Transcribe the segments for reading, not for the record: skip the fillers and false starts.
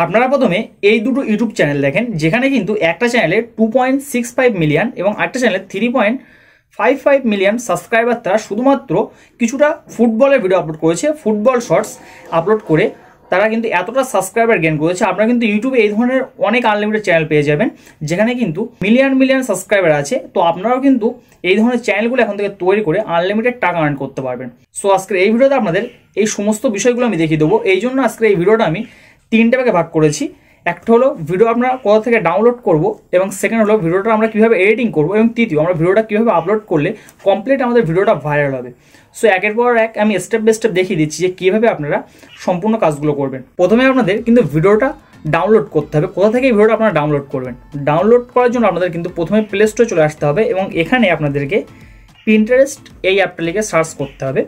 আপনারা প্রথমে এই দুটো ইউটিউব চ্যানেল দেখেন, যেখানে কিন্তু একটা চ্যানেলে 2.65 মিলিয়ন এবং একটা চ্যানেলে 3.55 মিলিয়ন সাবস্ক্রাইবার। তারা শুধুমাত্র কিছুটা ফুটবলের ভিডিও আপলোড করেছে, ফুটবল শর্টস আপলোড করে তারা কিন্তু এতটা সাবস্ক্রাইবার গেইন করেছে। আপনারা কিন্তু ইউটিউবে এই ধরনের অনেক আনলিমিটেড চ্যানেল পেয়ে যাবেন, যেখানে কিন্তু মিলিয়ন মিলিয়ন সাবস্ক্রাইবার আছে। তো আপনারাও কিন্তু এই ধরনের চ্যানেলগুলো এখন থেকে তৈরি করে আনলিমিটেড টাকা আর্ন করতে পারবেন। সো আজকের এই ভিডিওতে আপনাদের এই সমস্ত বিষয়গুলো আমি দেখিয়ে দেবো। এই জন্য আজকের এই ভিডিওটা আমি তিনটে ভাগে ভাগ করেছি। একটা হলো ভিডিও আমরা কোথা থেকে ডাউনলোড করব, এবং সেকেন্ড হলো ভিডিওটা আমরা কীভাবে এডিটিং করব, এবং তৃতীয় আমরা ভিডিওটা কীভাবে আপলোড করলে কমপ্লিট আমাদের ভিডিওটা ভাইরাল হবে। সো একের পর এক আমি স্টেপ বাই স্টেপ দেখিয়ে দিচ্ছি যে কীভাবে আপনারা সম্পূর্ণ কাজগুলো করবেন। প্রথমে আপনাদের কিন্তু ভিডিওটা ডাউনলোড করতে হবে। কোথা থেকে এই ভিডিওটা আপনারা ডাউনলোড করবেন? ডাউনলোড করার জন্য আপনাদের কিন্তু প্রথমে প্লে স্টোরে চলে আসতে হবে, এবং এখানে আপনাদেরকে পিন্টারেস্ট এই অ্যাপটা লিখে সার্চ করতে হবে।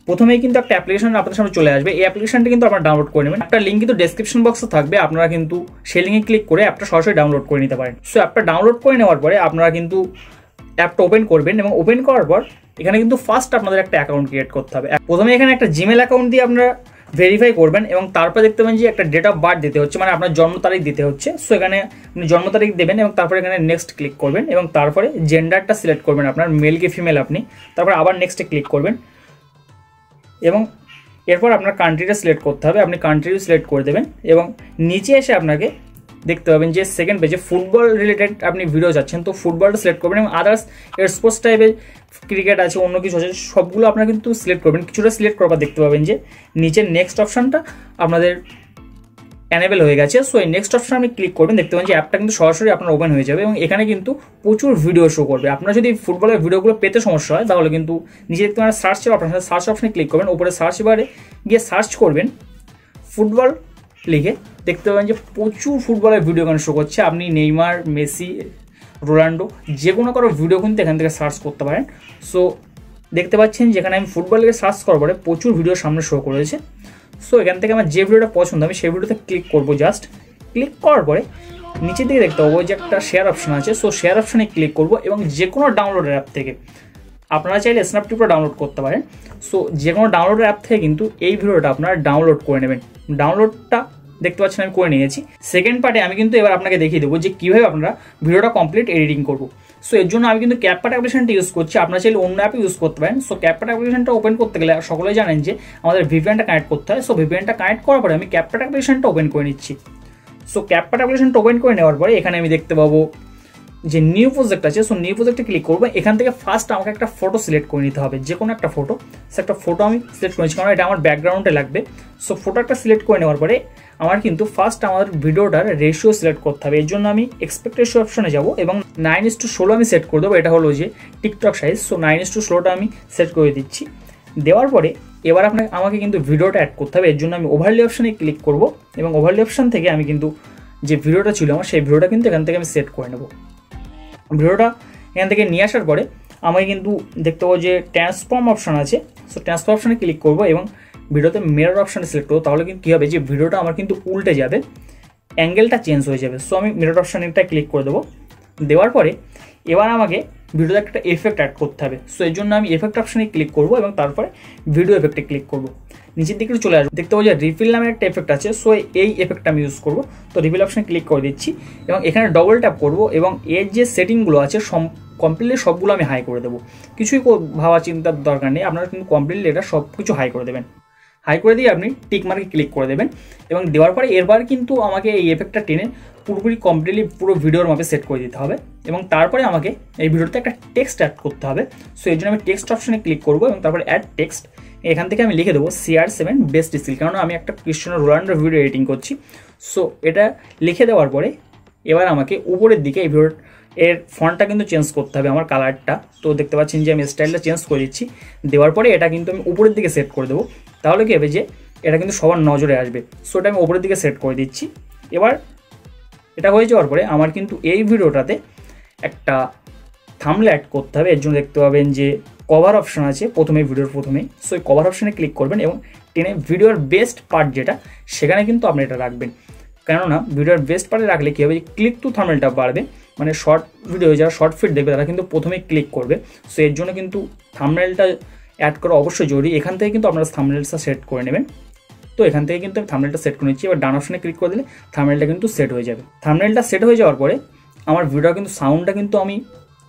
প্রথমেই কিন্তু একটা অ্যাপ্লিকেশন আপনাদের সামনে চলে আসবে। এই অ্যাপ্লিকেশনটা কিন্তু আপনারা ডাউনলোড করে নেবেন। একটা লিঙ্ক কিন্তু ডেসক্রিপশন বক্সে থাকবে, আপনারা কিন্তু সেই লিঙ্কে ক্লিক করে অ্যাপটা সরাসরি ডাউনলোড করে নিতে পারেন। সো অ্যাপটা ডাউনলোড করে নেওয়ার পরে আপনারা কিন্তু অ্যাপটা ওপেন করবেন, এবং ওপেন করার পর এখানে কিন্তু ফার্স্ট আপনাদের একটা অ্যাকাউন্ট ক্রিয়েট করতে হবে। প্রথমে এখানে একটা জিমেল অ্যাকাউন্ট দিয়ে আপনারা ভেরিফাই করবেন, এবং তারপর দেখতে পাবেন যে একটা ডেট অফ বার্থ দিতে হচ্ছে, মানে আপনার জন্ম তারিখ দিতে হচ্ছে। সো এখানে আপনি জন্ম তারিখ দেবেন, এবং তারপরে এখানে নেক্সট ক্লিক করবেন, এবং তারপরে জেন্ডারটা সিলেক্ট করবেন, আপনার মেল কি ফিমেল আপনি। তারপর আবার নেক্সটে ক্লিক করবেন, এবং এরপর আপনার কান্ট্রিটা সিলেক্ট করতে হবে। আপনি কান্ট্রিও সিলেক্ট করে দেবেন, এবং নিচে এসে আপনাকে দেখতে পাবেন যে সেকেন্ড পেজে ফুটবল রিলেটেড আপনি ভিডিও চাচ্ছেন, তো ফুটবলটা সিলেক্ট করবেন, এবং আদার্স স্পোর্টস টাইপের ক্রিকেট আছে, অন্য কিছু আছে, সবগুলো আপনারা কিন্তু সিলেক্ট করবেন। কিছুটা সিলেক্ট করার পর দেখতে পাবেন যে নিচের নেক্সট অপশানটা আপনাদের অ্যানেবেল হয়ে গেছে। সো এই নেক্সট অপশন আপনি ক্লিক করবেন, দেখতে পাবেন যে অ্যাপটা কিন্তু সরাসরি আপনার ওপেন হয়ে যাবে, এবং এখানে কিন্তু প্রচুর ভিডিও শো করবে। আপনার যদি ফুটবলের ভিডিওগুলো পেতে সমস্যা হয়, তাহলে কিন্তু নিজে দেখতে পাবেন সার্চ অপশন, সার্চ অপশনে ক্লিক করবেন, উপরে সার্চ বারে গিয়ে সার্চ করবেন ফুটবল লিখে, দেখতে পাবেন যে প্রচুর ফুটবলের ভিডিও এখানে শো করছে। আপনি নেইমার, মেসি, রোনাল্ডো যে কোনো কারো ভিডিও কিন্তু এখান থেকে সার্চ করতে পারেন। সো দেখতে পাচ্ছেন যেখানে আমি ফুটবল লিখে সার্চ করার পরে প্রচুর ভিডিও সামনে শো করেছে। সো এখান থেকে আমার যে ভিডিওটা পছন্দ আমি সেই ভিডিওতে ক্লিক করবো। জাস্ট ক্লিক করার পরে নিচের দিকে দেখতে পাবো যে একটা শেয়ার অপশন আছে। সো শেয়ার অপশনে ক্লিক করবো, এবং যে কোনো ডাউনলোডের অ্যাপ থেকে আপনারা চাইলে স্ন্যাপটিপটা ডাউনলোড করতে পারেন। সো যে কোনো ডাউনলোডের অ্যাপ থেকে কিন্তু এই ভিডিওটা আপনারা ডাউনলোড করে নেবেন। ডাউনলোডটা দেখতে পাচ্ছেন আমি করে নিয়েছি। সেকেন্ড পার্টে আমি কিন্তু এবার আপনাকে দেখিয়ে দেবো যে কীভাবে আপনারা ভিডিওটা কমপ্লিট এডিটিং করবো। সো এর জন্য আমি কিন্তু ক্যাপকাট অ্যাপ্লিকেশনটা ইউজ করছি, আপনারা চাইলে অন্য অ্যাপে ইউজ করতে পারেন। সো ক্যাপকাট অ্যাপ্লিকেশনটা ওপেন করতে গেলে সকলেই জানেন যে আমাদের ভিপিএনটা কানেক্ট করতে হয়। সো ভিপিএনটা কানেক্ট করার পরে আমি ক্যাপকাট অ্যাপ্লিকেশনটা ওপেন করে নিচ্ছি। সো ক্যাপকাট অ্যাপ্লিকেশনটা ওপেন করে নেওয়ার পরে এখানে আমি দেখতে পাবো যে নিউ প্রজেক্ট আছে। সো নিউ প্রজেক্টে ক্লিক করবো। এখান থেকে ফার্স্ট আমাকে একটা ফটো সিলেক্ট করে নিতে হবে, যে কোনো একটা ফটো। সে একটা ফটো আমি সিলেক্ট করেছি, কারণ এটা আমার ব্যাকগ্রাউন্ডে লাগবে। সো ফটো একটা সিলেক্ট করে নেওয়ার পরে আমার কিন্তু ফার্স্ট আমাদের ভিডিওটার রেশিও সিলেক্ট করতে হবে। এর জন্য আমি এক্সপেক্ট রেশিও অপশনে যাবো, এবং 9:16 আমি সেট করে দেবো। এটা হলো যে টিকটক সাইজ। সো 9:16টা আমি সেট করে দিচ্ছি। দেওয়ার পরে এবার আমাকে কিন্তু ভিডিওটা অ্যাড করতে হবে। এর জন্য আমি ওভারলে অপশনে ক্লিক করব, এবং ওভারলে অপশন থেকে আমি কিন্তু যে ভিডিওটা ছিল আমার সেই ভিডিওটা কিন্তু এখান থেকে আমি সেট করে নেব। ভিডিওটা এখান থেকে নিয়ে আসার পরে আমি কিন্তু দেখতে পাবো যে ট্রান্সফর্ম অপশন আছে। সো ট্রান্সফর্ম অপশনে ক্লিক করবো, এবং ভিডিওতে মিরর অপশানে সিলেক্ট করবো। তাহলে কিন্তু কী হবে যে ভিডিওটা আমার কিন্তু উল্টে যাবে, অ্যাঙ্গেলটা চেঞ্জ হয়ে যাবে। সো আমি মিরর অপশানটা ক্লিক করে দেবো। দেওয়ার পরে এবার আমাকে ভিডিওতে একটা এফেক্ট অ্যাড করতে হবে। সো এর জন্য আমি এফেক্ট অপশানে ক্লিক করবো, এবং তারপরে ভিডিও এফেক্টে ক্লিক করবো। নিচের দিকে চলে আসবো, দেখতে পাবো যে রিফিল নামের একটা এফেক্ট আছে। সো এই এফেক্টটা আমি ইউজ করবো। তো রিফিল অপশানে ক্লিক করে দিচ্ছি, এবং এখানে ডবল ট্যাপ করবো, এবং এর যে সেটিংগুলো আছে কমপ্লিটলি সবগুলো আমি হাই করে দেবো। কিছুই ভাবা চিন্তার দরকার নেই, আপনারা কিন্তু কমপ্লিটলি এটা সব কিছু হাই করে দেবেন। হাই করে দিয়ে আপনি টিক মার্কে ক্লিক করে দেবেন, এবং দেওয়ার পরে এরবার কিন্তু আমাকে এই এফেক্টটা টেনে পুরোপুরি কমপ্লিটলি পুরো ভিডিওর মাপে সেট করে দিতে হবে, এবং তারপরে আমাকে এই ভিডিওতে একটা টেক্সট অ্যাড করতে হবে। সো এই জন্য আমি টেক্সট অপশনে ক্লিক করবো, এবং তারপরে অ্যাড টেক্সট। এখান থেকে আমি লিখে দেবো CR7 বেস্ট স্কিল, কারণ আমি একটা ক্রিস্টিয়ানো রোনাল্ডোর ভিডিও এডিটিং করছি। সো এটা লিখে দেওয়ার পরে এবার আমাকে উপরের দিকে এই ভিডিওর এর ফন্টটা কিন্তু চেঞ্জ করতে হবে, আমার কালারটা। তো দেখতে পাচ্ছেন যে আমি স্টাইলটা চেঞ্জ করে দিচ্ছি। দেওয়ার পরে এটা কিন্তু আমি উপরের দিকে সেট করে দেবো, তাহলে কী হবে যে এটা কিন্তু সবার নজরে আসবে। সো এটা আমি উপরের দিকে সেট করে দিচ্ছি। এবার এটা হয়ে যাওয়ার পরে আমার কিন্তু এই ভিডিওটাতে একটা থাম্বনেল অ্যাড করতে হবে। এর জন্য দেখতে পাবেন যে কভার অপশান আছে প্রথমে, ভিডিওর প্রথমেই। সো এই কভার অপশানে ক্লিক করবেন, এবং টেনে ভিডিওর বেস্ট পার্ট যেটা সেখানে কিন্তু আপনি এটা রাখবেন। কেননা ভিডিওর বেস্ট পার্টে রাখলে কী হবে যে ক্লিক টু থাম্বনেলটা বাড়বে, মানে শর্ট ভিডিও যারা শর্ট ফিট দেখবে তারা কিন্তু প্রথমেই ক্লিক করবে। সো এর জন্য কিন্তু থাম্বনেলটা অ্যাড করা অবশ্যই জরুরি। এখান থেকে কিন্তু আপনারা থাম্বনেলটা সেট করে নেবেন। তো এখান থেকে কিন্তু আমি থাম্বনেলটা সেট করে নিচ্ছি। এবার ডান অপশনে ক্লিক করে দিলে থাম্বনেলটা কিন্তু সেট হয়ে যাবে। থাম্বনেলটা সেট হয়ে যাওয়ার পরে আমার ভিডিওটা কিন্তু সাউন্ডটা কিন্তু আমি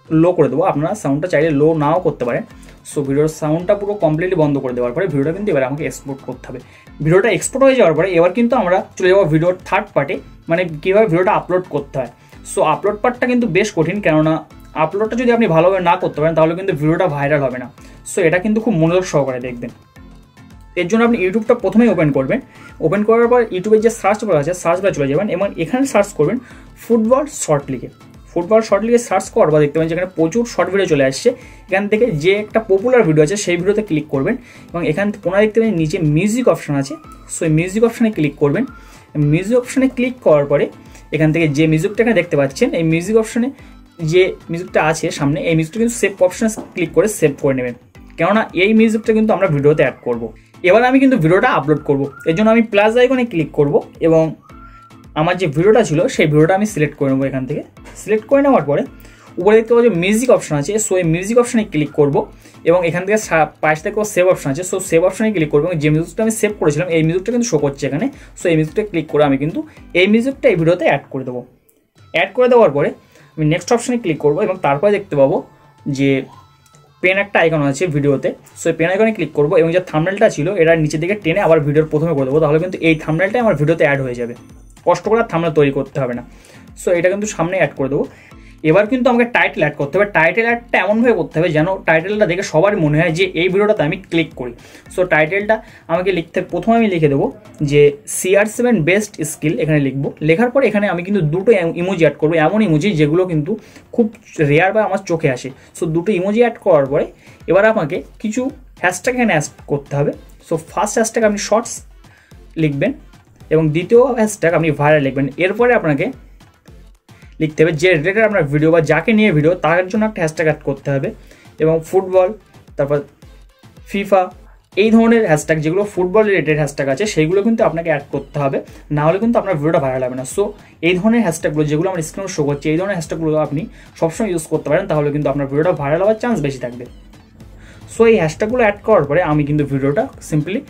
লো করে দেবো, আপনারা সাউন্ডটা চাইলে লো নাও করতে পারেন। সো ভিডিওর সাউন্ডটা পুরো কমপ্লিটলি বন্ধ করে দেওয়ার পরে ভিডিওটা কিন্তু এবার আমাকে এক্সপোর্ট করতে হবে। ভিডিওটা এক্সপোর্ট হয়ে যাওয়ার পরে এবার কিন্তু আমরা চলে যাবো ভিডিওর থার্ড পার্টে, মানে কীভাবে ভিডিওটা আপলোড করতে হয়। সো আপলোড পার্টটা কিন্তু বেশ কঠিন, কেননা আপলোডটা যদি আপনি ভালোভাবে না করতে পারেন তাহলে কিন্তু ভিডিওটা ভাইরাল হবে না। সো এটা কিন্তু খুব মনোযোগ সহকারে দেখবেন। এর জন্য আপনি ইউটিউবটা প্রথমেই ওপেন করবেন। ওপেন করার পর ইউটিউবের যে সার্চ বার আছে সার্চ বারে চলে যাবেন এবং এখানে সার্চ করবেন ফুটবল শর্ট লিখে। ফুটবল শর্ট লিখে সার্চ করার পর দেখতে পাবেন যেখানে প্রচুর শর্ট ভিডিও চলে আসছে। এখান থেকে যে একটা পপুলার ভিডিও আছে সেই ভিডিওতে ক্লিক করবেন এবং এখান থেকে কোনায় দেখতে পাবেন নিচে মিউজিক অপশান আছে। সো এই মিউজিক অপশানে ক্লিক করবেন। মিউজিক অপশানে ক্লিক করার পরে এখান থেকে যে মিউজিকটা এখানে দেখতে পাচ্ছেন, এই মিউজিক অপশানে যে মিউজিকটা আছে সামনে, এই মিউজিকটা কিন্তু সেভ অপশানে ক্লিক করে সেভ করে নেবেন, কেননা এই মিউজিকটা কিন্তু আমরা ভিডিওতে অ্যাড করব। এবার আমি কিন্তু ভিডিওটা আপলোড করব। এর জন্য আমি প্লাস আইকনে ক্লিক করব এবং আমার যে ভিডিওটা ছিল সেই ভিডিওটা আমি সিলেক্ট করে নেবো। এখান থেকে সিলেক্ট করে নেওয়ার পরে উপরে দেখতে পাবো যে মিউজিক অপশান আছে। সো এই মিউজিক অপশানে ক্লিক করব এবং এখান থেকে পাশে থেকে সেভ অপশান আছে। সো সেভ অপশানে ক্লিক করবো এবং যে মিউজিকটা আমি সেভ করেছিলাম এই মিউজিকটা কিন্তু শো করছে এখানে। সো এই মিউজিকটা ক্লিক করে আমি কিন্তু এই মিউজিকটা এই ভিডিওতে অ্যাড করে দেবো। অ্যাড করে দেওয়ার পরে আমি নেক্সট অপশানে ক্লিক করবো এবং তারপরে দেখতে পাবো যে পেন একটা আইকন আছে ভিডিওতে। সো এই পেন আইকনে ক্লিক করবো এবং যে থাম্বনেলটা ছিল এটা নিচের দিকে টেনে আবার ভিডিওর প্রথমে করে দেবো, তাহলে কিন্তু এই থাম্বনেলটাই আমার ভিডিওতে অ্যাড হয়ে যাবে, কষ্ট করে থাম্বনেল তৈরি করতে হবে না। সো এটা কিন্তু সামনে অ্যাড করে দেবো। এবার কিন্তু আমাকে টাইটেল অ্যাড করতে হবে। টাইটেল অ্যাডটা এমনভাবে করতে হবে যেন টাইটেলটা দেখে সবারই মনে হয় যে এই ভিডিওটাতে আমি ক্লিক করি। সো টাইটেলটা আমাকে লিখতে প্রথমে আমি লিখে দেবো যে CR7 বেস্ট স্কিল, এখানে লিখবো। লেখার পর এখানে আমি কিন্তু দুটো ইমোজি অ্যাড করবো, এমন ইমোজি যেগুলো কিন্তু খুব রেয়ার বা আমার চোখে আসে। সো দুটো ইমোজি অ্যাড করার পরে এবার আমাকে কিছু হ্যাশট্যাগ এখানে অ্যাড করতে হবে। সো ফার্স্ট হ্যাশট্যাগ আপনি শর্টস লিখবেন এবং দ্বিতীয় হ্যাশট্যাগ আপনি ভাইরাল লিখবেন। এরপরে আপনাকে লিখতে হবে যে রিলেটেড আপনার ভিডিও বা যাকে নিয়ে ভিডিও তার জন্য একটা হ্যাশট্যাগ অ্যাড করতে হবে এবং ফুটবল, তারপর ফিফা, এই ধরনের হ্যাশট্যাগ যেগুলো ফুটবল রিলেটেড হ্যাশট্যাগ আছে সেইগুলো কিন্তু আপনাকে অ্যাড করতে হবে, না হলে কিন্তু আপনার ভিডিওটা ভাইরাল হবে না। সো এই ধরনের হ্যাশট্যাগুলো যেগুলো আমার স্ক্রিনে শো করছে এই ধরনের হ্যাশট্যাগুলো আপনি সবসময় ইউজ করতে পারেন, তাহলে কিন্তু আপনার ভিডিওটা ভাইরাল হওয়ার চান্স বেশি থাকবে। সো এই হ্যাশট্যাগুলো অ্যাড করার পরে আমি কিন্তু ভিডিওটা সিম্পলি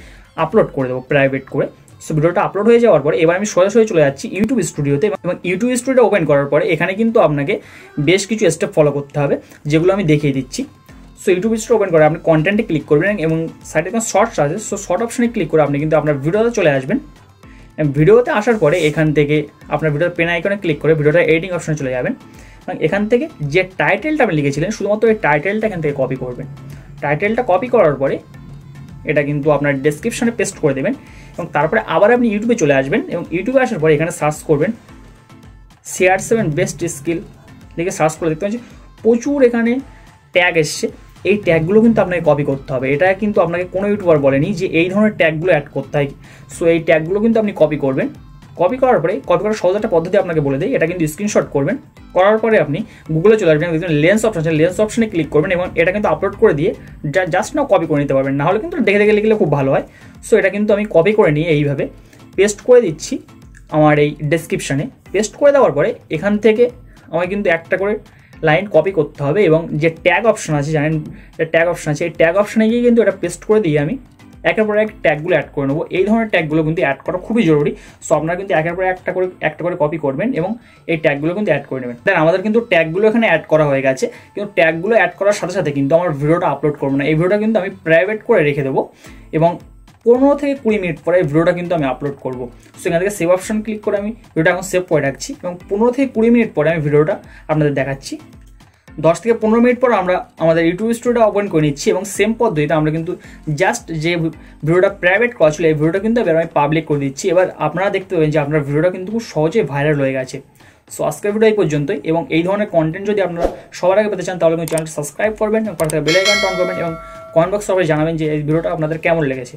আপলোড করে দেবো প্রাইভেট করে। সো ভিডিওটা আপলোড হয়ে যাওয়ার পরে এবার আমি সরাসরি চলে যাচ্ছি ইউটিউব স্টুডিওতে এবং ইউটিউব স্টুডিও ওপেন করার পরে এখানে কিন্তু আপনাকে বেশ কিছু স্টেপ ফলো করতে হবে যেগুলো আমি দেখিয়ে দিচ্ছি। সো ইউটিউব স্টুডিও ওপেন করে আপনি কন্টেন্টে ক্লিক করবেন এবং সাইডে কোনো শর্টস আছে। সো শর্ট অপশনে ক্লিক করে আপনি কিন্তু আপনার ভিডিওতে চলে আসবেন। ভিডিওতে আসার পরে এখান থেকে আপনার ভিডিওর পেন আইকনে ক্লিক করে ভিডিওটা এডিটিং অপশনে চলে যাবেন এবং এখান থেকে যে টাইটেলটা আপনি লিখেছিলেন শুধুমাত্র এই টাইটেলটা এখান থেকে কপি করবেন। টাইটেলটা কপি করার পরে এটা কিন্তু আপনার ডেসক্রিপশনে পেস্ট করে দেবেন এবং তারপরে আবার আপনি ইউটিউবে চলে আসবেন এবং ইউটিউবে আসার পরে এখানে সার্চ করবেন CR7 বেস্ট স্কিল লিখে সার্চ করে দেখতে পাচ্ছি প্রচুর এখানে ট্যাগ এসছে। এই ট্যাগগুলো কিন্তু আপনাকে কপি করতে হবে। এটা কিন্তু আপনাকে কোনো ইউটিউবার বলেনি যে এই ধরনের ট্যাগগুলো অ্যাড করতে হয়। সো এই ট্যাগগুলো কিন্তু আপনি কপি করবেন। কপি করার পরে কপি করার সহজ একটা পদ্ধতি আপনাকে বলে দিই, এটা কিন্তু স্ক্রিনশট করবেন। করার পরে আপনি গুগলে চলে আসবেন, দেখবেন লেন্স অপশন আছে, লেন্স অপশনে ক্লিক করবেন এবং এটা কিন্তু আপলোড করে দিয়ে জাস্ট নাও কপি করে নিতে পারবেন, না হলে কিন্তু দেখে দেখে লিখলে খুব ভালো হয়। সো এটা কিন্তু আমি কপি করে নিয়ে এইভাবে পেস্ট করে দিচ্ছি আমার এই ডেসক্রিপশানে। পেস্ট করে দেওয়ার পরে এখান থেকে আমাকে কিন্তু একটা করে লাইন কপি করতে হবে এবং যে ট্যাগ অপশন আছে জানেন ট্যাগ অপশন আছে, এই ট্যাগ অপশনে গিয়ে কিন্তু এটা পেস্ট করে দিয়ে আমি একের পর এক ট্যাগগুলো অ্যাড করে নেবো। এই ধরনের ট্যাগগুলো কিন্তু অ্যাড করা খুবই জরুরি। সো আপনারা কিন্তু একের পর একটা করে কপি করবেন এবং এই ট্যাগগুলো কিন্তু অ্যাড করে নেবেন। দেন আমাদের কিন্তু ট্যাগগুলো এখানে অ্যাড করা হয়ে গেছে, কিন্তু ট্যাগগুলো অ্যাড করার সাথে সাথে কিন্তু আমার ভিডিওটা আপলোড করবো না। এই ভিডিওটা কিন্তু আমি প্রাইভেট করে রেখে দেবো এবং 15 থেকে 20 মিনিট পরে এই ভিডিওটা কিন্তু আমি আপলোড করবো। সো এখান থেকে সেভ অপশন ক্লিক করে আমি ভিডিওটা এখন সেভ করে রাখছি এবং 15 থেকে 20 মিনিট পরে আমি ভিডিওটা আপনাদের দেখাচ্ছি। 10 থেকে 15 মিনিট পর আমরা আমাদের ইউটিউব স্টুডিওটা ওপেন করে নিচ্ছি এবং সেম পদ্ধতিতে আমরা কিন্তু জাস্ট যে ভিডিওটা প্রাইভেট করা ছিল এই ভিডিওটা কিন্তু এবার আমি পাবলিক করে দিচ্ছি। এবার আপনারা দেখতে পাবেন যে আপনার ভিডিওটা কিন্তু খুব সহজে ভাইরাল হয়ে গেছে। সো আজকের ভিডিও এই পর্যন্তই এবং এই ধরনের কন্টেন্ট যদি আপনারা সবার আগে পেতে চান তাহলে কিন্তু চ্যানেলটি সাবস্ক্রাইব করবেন এবং পাশে বেল আইকনটা অন করবেন এবং কমেন্ট বক্সে সবাই জানাবেন যে এই ভিডিওটা আপনাদের কেমন লেগেছে।